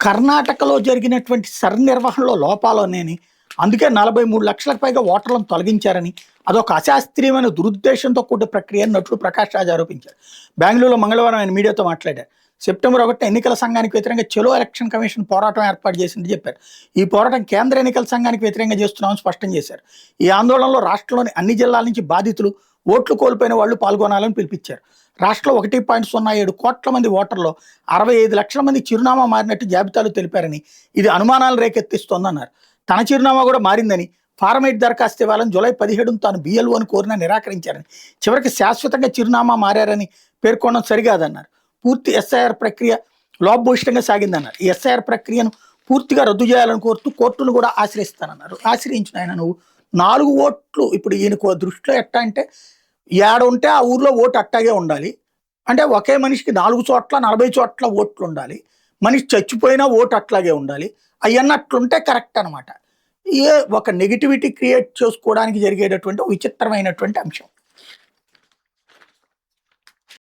కర్ణాటకలో జరిగినటువంటి సర్నిర్వహణలో లోపాలనేని అందుకే 43 లక్షలకు పైగా ఓటర్లను తొలగించారని అదొక అశాస్త్రీయమైన దురుద్దేశంతో కూడిన ప్రక్రియ అని నటుడు ప్రకాష్ రాజ్ ఆరోపించారు. బెంగళూరులో మంగళవారం ఆయన మీడియాతో మాట్లాడారు. సెప్టెంబర్ 1 ఎన్నికల సంఘానికి వ్యతిరేకంగా చలో ఎలక్షన్ కమిషన్ పోరాటం ఏర్పాటు చేసిందని చెప్పారు. ఈ పోరాటం కేంద్ర ఎన్నికల సంఘానికి వ్యతిరేకంగా చేస్తున్నామని స్పష్టం చేశారు. ఈ ఆందోళనలో రాష్ట్రంలోని అన్ని జిల్లాల నుంచి బాధితులు, ఓట్లు కోల్పోయిన వాళ్ళు పాల్గొనాలని పిలిపించారు. రాష్ట్రంలో 1.07 కోట్ల మంది ఓటర్లో 65 లక్షల మంది చిరునామా మారినట్టు జాబితాలు తెలిపారని, ఇది అనుమానాలు రేకెత్తిస్తోందన్నారు. తన చిరునామా కూడా మారిందని, ఫార్మేట్ దరఖాస్తు ఇవ్వాలని జూలై 17 తాను BLOని కోరినా నిరాకరించారని, చివరికి శాశ్వతంగా చిరునామా మారారని పేర్కొనడం సరికాదన్నారు. పూర్తి SIR ప్రక్రియ లోపభూయిష్టంగా సాగిందన్నారు. ఈ SIR ప్రక్రియను పూర్తిగా రద్దు చేయాలని కోరుతూ కోర్టును కూడా ఆశ్రయిస్తానన్నారు. ఆశ్రయించిన ఆయన నువ్వు 4 ఓట్లు ఇప్పుడు ఈయనకు దృష్టిలో ఎట్టా అంటే ఏడ ఉంటే ఆ ఊర్లో ఓటు అట్టాగే ఉండాలి. అంటే ఒకే మనిషికి 4 చోట్ల 40 చోట్ల ఓట్లు ఉండాలి. మనిషి చచ్చిపోయినా ఓటు అట్లాగే ఉండాలి. అవన్నీ అట్లుంటే కరెక్ట్ అనమాట. ఒక నెగిటివిటీ క్రియేట్ చేసుకోవడానికి జరిగేటటువంటి విచిత్రమైనటువంటి అంశం.